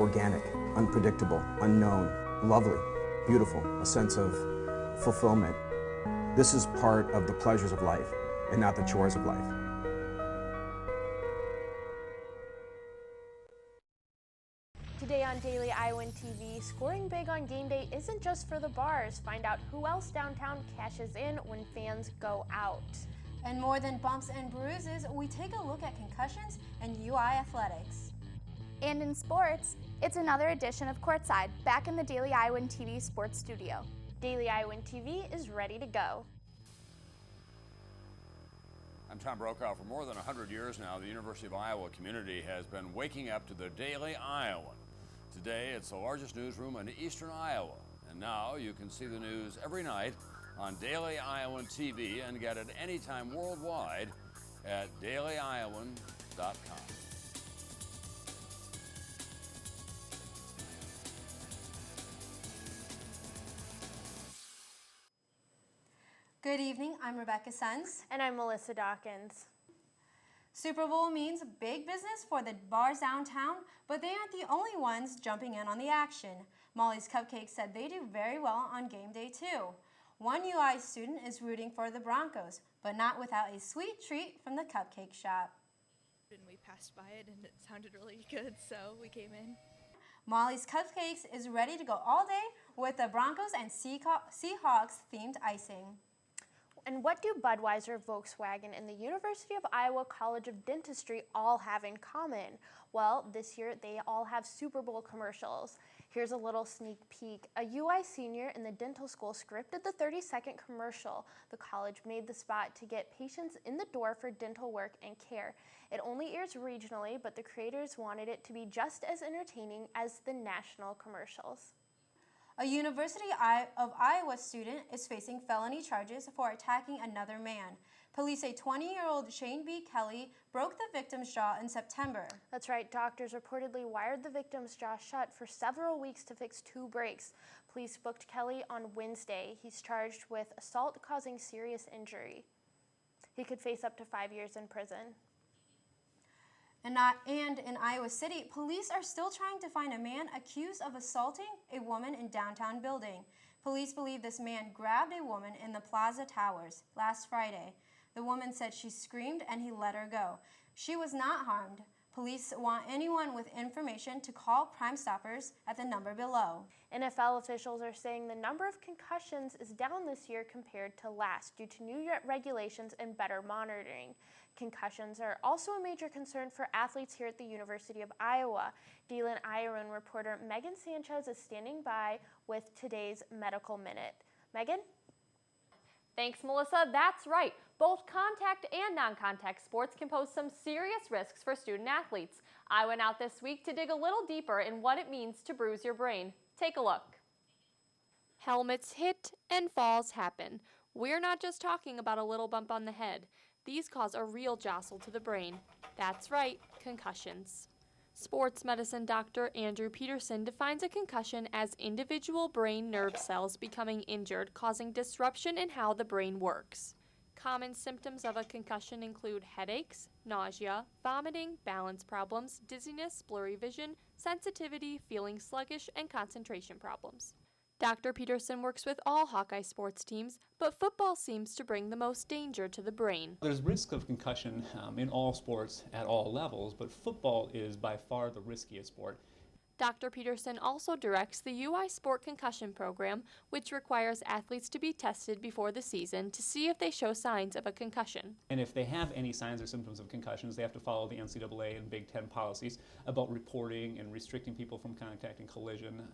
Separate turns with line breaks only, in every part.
organic, unpredictable, unknown, lovely, beautiful, a sense of fulfillment. This is part of the pleasures of life and not the chores of life.
Today on Daily Iowan TV, scoring big on game day isn't just for the bars. Find out who else downtown cashes in when fans go out.
And more than bumps and bruises, we take a look at concussions and UI athletics.
And in sports, it's another edition of Courtside, back in the Daily Iowan TV sports studio.
Daily Iowan TV is ready to go.
I'm Tom Brokaw. For more than 100 years now, the University of Iowa community has been waking up to the Daily Iowan. Today, it's the largest newsroom in eastern Iowa. And now you can see the news every night on Daily Iowan TV and get it anytime worldwide at dailyiowan.com.
Good evening, I'm Rebecca Sens.
And I'm Melissa Dawkins.
Super Bowl means big business for the bars downtown, but they aren't the only ones jumping in on the action. Molly's Cupcakes said they do very well on game day too. One UI student is rooting for the Broncos, but not without a sweet treat from the cupcake shop.
And we passed by it and it sounded really good, so we came in.
Molly's Cupcakes is ready to go all day with the Broncos and Seahawks themed icing.
And what do Budweiser, Volkswagen, and the University of Iowa College of Dentistry all have in common? Well, this year they all have Super Bowl commercials. Here's a little sneak peek. A UI senior in the dental school scripted the 30-second commercial. The college made the spot to get patients in the door for dental work and care. It only airs regionally, but the creators wanted it to be just as entertaining as the national commercials.
A University of Iowa student is facing felony charges for attacking another man. Police say 20-year-old Shane B. Kelly broke the victim's jaw in September.
That's right. Doctors reportedly wired the victim's jaw shut for several weeks to fix 2 breaks. Police booked Kelly on Wednesday. He's charged with assault causing serious injury. He could face up to 5 years in prison.
And in Iowa City, police are still trying to find a man accused of assaulting a woman in downtown building. Police believe this man grabbed a woman in the Plaza Towers last Friday. The woman said she screamed and he let her go. She was not harmed. Police want anyone with information to call Crime Stoppers at the number below.
NFL officials are saying the number of concussions is down this year compared to last due to new regulations and better monitoring. Concussions are also a major concern for athletes here at the University of Iowa. DLN Iowan reporter Megan Sanchez is standing by with today's Medical Minute. Megan?
Thanks, Melissa. That's right. Both contact and non-contact sports can pose some serious risks for student athletes. I went out this week to dig a little deeper in what it means to bruise your brain. Take a look. Helmets hit and falls happen. We're not just talking about a little bump on the head. These cause a real jostle to the brain. That's right, concussions. Sports medicine doctor Andrew Peterson defines a concussion as individual brain nerve cells becoming injured, causing disruption in how the brain works. Common symptoms of a concussion include headaches, nausea, vomiting, balance problems, dizziness, blurry vision, sensitivity, feeling sluggish, and concentration problems. Dr. Peterson works with all Hawkeye sports teams, but football seems to bring the most danger to the brain.
There's risk of concussion in all sports at all levels, but football is by far the riskiest sport.
Dr. Peterson also directs the UI Sport Concussion Program, which requires athletes to be tested before the season to see if they show signs of a concussion.
And if they have any signs or symptoms of concussions, they have to follow the NCAA and Big Ten policies about reporting and restricting people from contacting collision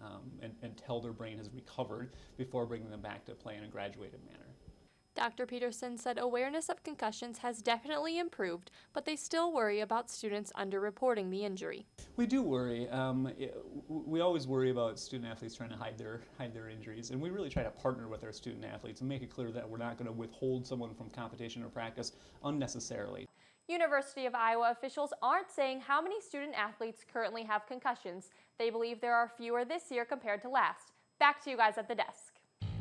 until their brain has recovered before bringing them back to play in a graduated manner.
Dr. Peterson said awareness of concussions has definitely improved, but they still worry about students underreporting the injury.
We do worry. We always worry about student athletes trying to hide their injuries, and we really try to partner with our student athletes and make it clear that we're not going to withhold someone from competition or practice unnecessarily.
University of Iowa officials aren't saying how many student athletes currently have concussions. They believe there are fewer this year compared to last. Back to you guys at the desk.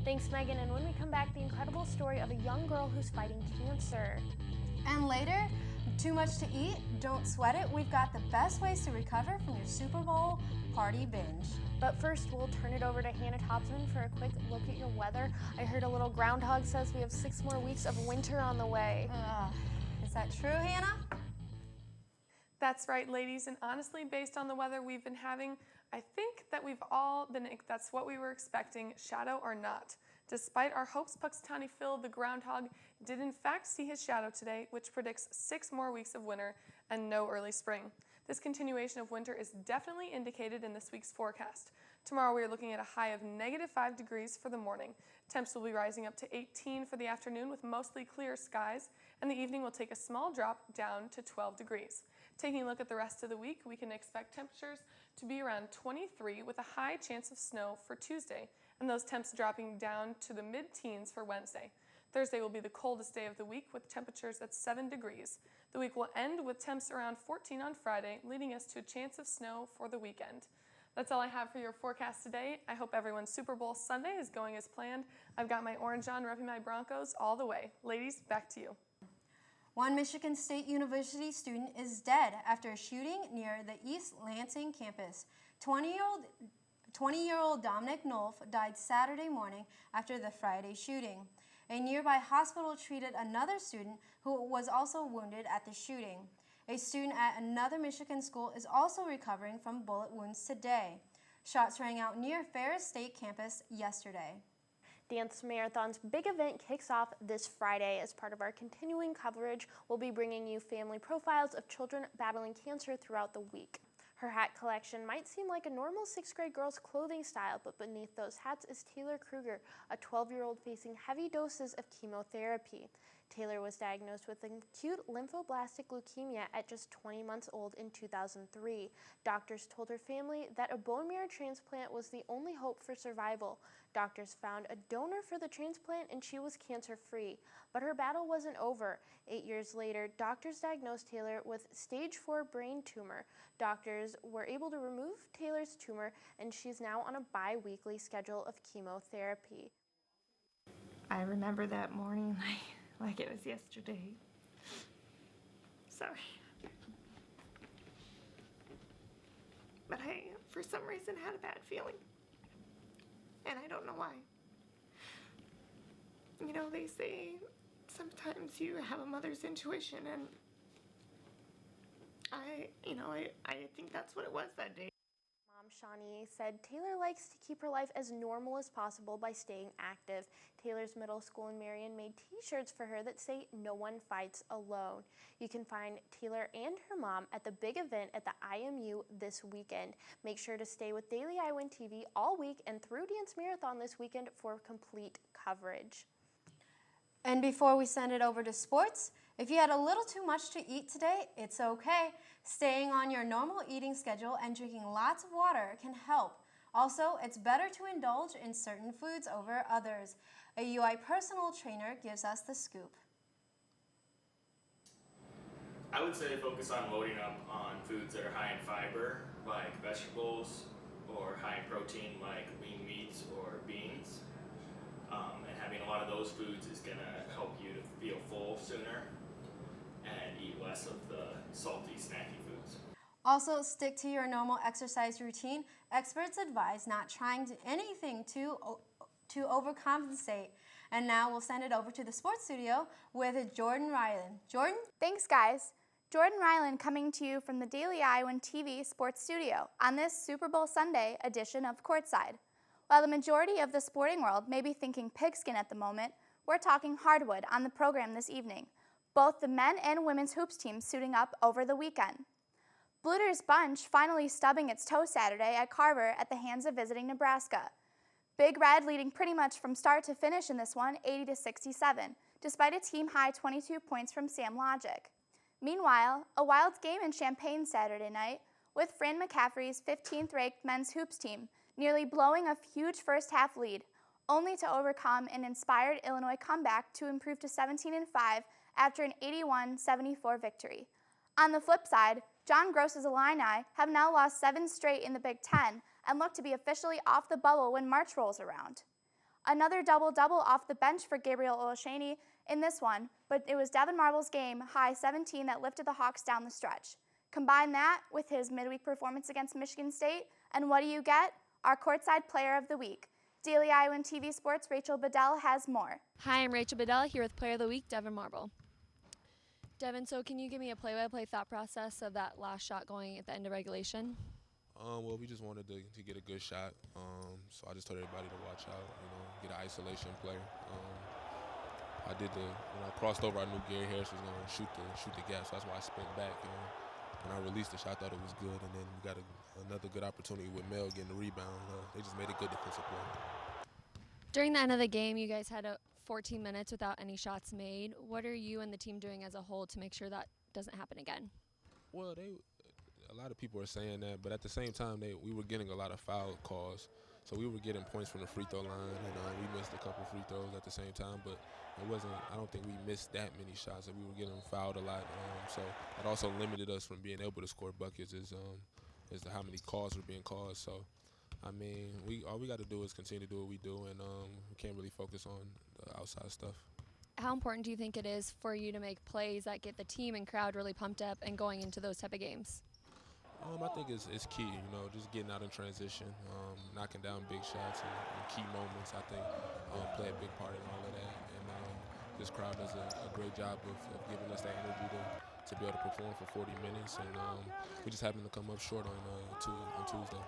Thanks, Megan. And when we come back, the incredible story of a young girl who's fighting cancer.
And later, Too much to eat? Don't sweat it. We've got the best ways to recover from your Super Bowl party binge.
But first, we'll turn it over to Hannah Thompson for a quick look at your weather. I heard a little groundhog says we have 6 more weeks of winter on the way.
Is that true, Hannah?
That's right, ladies, and honestly, based on the weather we've been having, I think that that's what we were expecting, shadow or not. Despite our hopes, Puxatawny Phil, the groundhog, did in fact see his shadow today, which predicts 6 more weeks of winter and no early spring. This continuation of winter is definitely indicated in this week's forecast. Tomorrow we are looking at a high of -5 degrees for the morning. Temps will be rising up to 18 for the afternoon with mostly clear skies, and the evening will take a small drop down to 12 degrees. Taking a look at the rest of the week, we can expect temperatures to be around 23 with a high chance of snow for Tuesday, and those temps dropping down to the mid-teens for Wednesday. Thursday will be the coldest day of the week with temperatures at 7 degrees. The week will end with temps around 14 on Friday, leading us to a chance of snow for the weekend. That's all I have for your forecast today. I hope everyone's Super Bowl Sunday is going as planned. I've got my orange on, repping my Broncos all the way. Ladies, back to you.
One Michigan State University student is dead after a shooting near the East Lansing campus. 20-year-old Dominic Nolf died Saturday morning after the Friday shooting. A nearby hospital treated another student who was also wounded at the shooting. A student at another Michigan school is also recovering from bullet wounds today. Shots rang out near Ferris State campus yesterday.
Dance Marathon's big event kicks off this Friday. As part of our continuing coverage, we'll be bringing you family profiles of children battling cancer throughout the week. Her hat collection might seem like a normal 6th grade girl's clothing style, but beneath those hats is Taylor Kruger, a 12-year-old facing heavy doses of chemotherapy. Taylor was diagnosed with acute lymphoblastic leukemia at just 20 months old in 2003. Doctors told her family that a bone marrow transplant was the only hope for survival. Doctors found a donor for the transplant and she was cancer-free. But her battle wasn't over. 8 years later, doctors diagnosed Taylor with stage 4 brain tumor. Doctors were able to remove Taylor's tumor and she's now on a bi-weekly schedule of chemotherapy.
I remember that morning like it was yesterday. Sorry. But I, for some reason, had a bad feeling. And I don't know why. You know, they say sometimes you have a mother's intuition, and I think that's what it was that day.
Mom Shawnee said Taylor likes to keep her life as normal as possible by staying active. Taylor's middle school in Marion made t-shirts for her that say "No one fights alone." You can find Taylor and her mom at the big event at the IMU this weekend. Make sure to stay with Daily Iowan TV all week and through Dance Marathon this weekend for complete coverage.
And before we send it over to sports, if you had a little too much to eat today, it's okay. Staying on your normal eating schedule and drinking lots of water can help. Also, it's better to indulge in certain foods over others. A UI personal trainer gives us the scoop.
I would say focus on loading up on foods that are high in fiber, like vegetables, or high in protein, like lean meats or beans. And having a lot of those foods is going to help you to feel full sooner and eat less of the salty, snacky foods.
Also, stick to your normal exercise routine. Experts advise not trying anything to overcompensate. And now we'll send it over to the sports studio with Jordan Ryland. Jordan?
Thanks, guys. Jordan Ryland coming to you from the Daily Iowan TV Sports Studio on this Super Bowl Sunday edition of Courtside. While the majority of the sporting world may be thinking pigskin at the moment, we're talking hardwood on the program this evening. Both the men and women's hoops teams suiting up over the weekend. Bluder's Bunch finally stubbing its toe Saturday at Carver at the hands of visiting Nebraska. Big Red leading pretty much from start to finish in this one, 80-67, despite a team-high 22 points from Sam Logic. Meanwhile, a wild game in Champaign Saturday night with Fran McCaffrey's 15th-ranked men's hoops team nearly blowing a huge first-half lead, only to overcome an inspired Illinois comeback to improve to 17-5 after an 81-74 victory. On the flip side, John Gross's Illini have now lost 7 straight in the Big Ten and look to be officially off the bubble when March rolls around. Another double-double off the bench for Gabriel Olszewski in this one, but it was Devin Marble's game high 17 that lifted the Hawks down the stretch. Combine that with his midweek performance against Michigan State, and what do you get? Our courtside player of the week. Daily Iowan TV Sports' Rachel Bedell has more.
Hi, I'm Rachel Bedell here with Player of the Week, Devin Marble. Devin, so can you give me a play-by-play thought process of that last shot going at the end of regulation?
Well, we just wanted to get a good shot, so I just told everybody to watch out, get an isolation play. When I crossed over, I knew Gary Harris was going to shoot the gap, so that's why I sprint back. When I released the shot, I thought it was good, and then we got another good opportunity with Mel getting the rebound. They just made a good defensive play.
During the end of the game, you guys had 14 minutes without any shots made. What are you and the team doing as a whole to make sure that doesn't happen again?
Well, a lot of people are saying that, but at the same time, we were getting a lot of foul calls. So we were getting points from the free throw line, and we missed a couple free throws at the same time, but I don't think we missed that many shots, and we were getting fouled a lot. So it also limited us from being able to score buckets as to how many calls were being called. So, all we got to do is continue to do what we do, and we can't really focus on the outside stuff.
How important do you think it is for you to make plays that get the team and crowd really pumped up and going into those type of games?
I think it's key, just getting out in transition, knocking down big shots and key moments, I think, play a big part in all of that. And this crowd does a great job of giving us that energy to be able to perform for 40 minutes. And we just happened to come up short on Tuesday.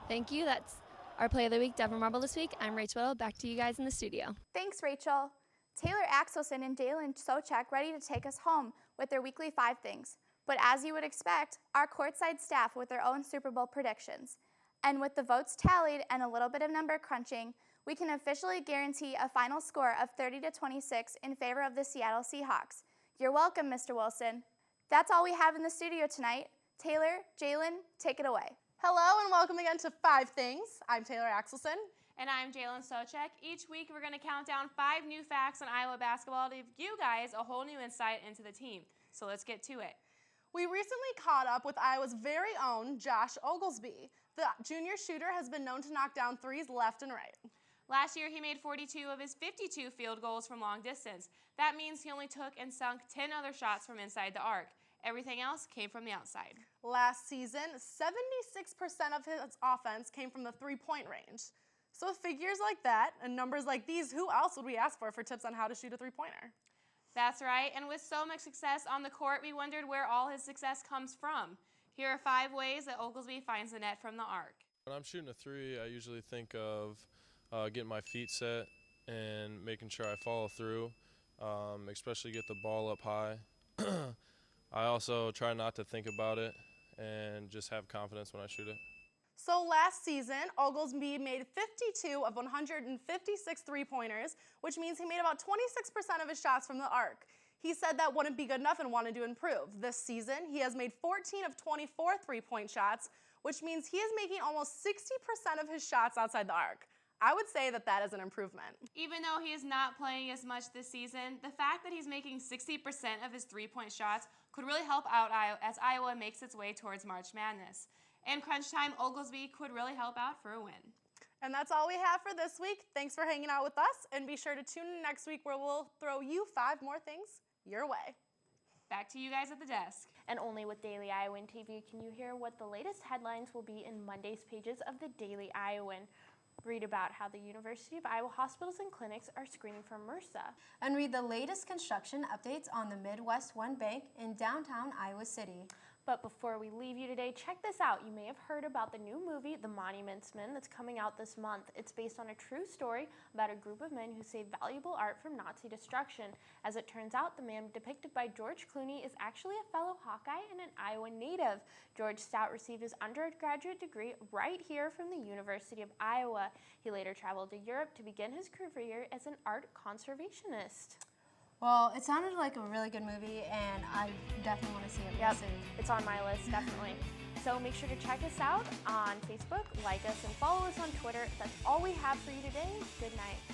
Thank you. That's our Play of the Week, Devin Marble this week. I'm Rachel. Back to you guys in the studio.
Thanks, Rachel. Taylor Axelson and Dalen Sochek ready to take us home with their weekly 5 things. But as you would expect, our courtside staff with their own Super Bowl predictions. And with the votes tallied and a little bit of number crunching, we can officially guarantee a final score of 30-26 in favor of the Seattle Seahawks. You're welcome, Mr. Wilson. That's all we have in the studio tonight. Taylor, Jalen, take it away.
Hello and welcome again to 5 Things. I'm Taylor Axelson.
And I'm Jalen Sochek. Each week we're going to count down 5 new facts on Iowa basketball to give you guys a whole new insight into the team. So let's get to it.
We recently caught up with Iowa's very own Josh Oglesby. The junior shooter has been known to knock down threes left and right.
Last year, he made 42 of his 52 field goals from long distance. That means he only took and sunk 10 other shots from inside the arc. Everything else came from the outside.
Last season, 76% of his offense came from the three-point range. So with figures like that and numbers like these, who else would we ask for tips on how to shoot a three-pointer?
That's right, and with so much success on the court, we wondered where all his success comes from. Here are 5 ways that Oglesby finds the net from the arc.
When I'm shooting a three, I usually think of getting my feet set and making sure I follow through, especially get the ball up high. I also try not to think about it and just have confidence when I shoot it.
So last season, Oglesby made 52 of 156 three-pointers, which means he made about 26% of his shots from the arc. He said that wouldn't be good enough and wanted to improve. This season, he has made 14 of 24 three-point shots, which means he is making almost 60% of his shots outside the arc. I would say that is an improvement.
Even though he is not playing as much this season, the fact that he's making 60% of his three-point shots could really help out as Iowa makes its way towards March Madness. And crunch time, Oglesby could really help out for a win.
And that's all we have for this week. Thanks for hanging out with us, and be sure to tune in next week where we'll throw you 5 more things your way.
Back to you guys at the desk.
And only with Daily Iowan TV can you hear what the latest headlines will be in Monday's pages of the Daily Iowan. Read about how the University of Iowa hospitals and clinics are screening for MRSA.
And read the latest construction updates on the Midwest One Bank in downtown Iowa City.
But before we leave you today, check this out. You may have heard about the new movie, The Monuments Men, that's coming out this month. It's based on a true story about a group of men who saved valuable art from Nazi destruction. As it turns out, the man depicted by George Clooney is actually a fellow Hawkeye and an Iowa native. George Stout received his undergraduate degree right here from the University of Iowa. He later traveled to Europe to begin his career as an art conservationist.
Well, it sounded like a really good movie, and I definitely want to see it.
Yep, it's on my list, definitely. So make sure to check us out on Facebook, like us, and follow us on Twitter. That's all we have for you today. Good night.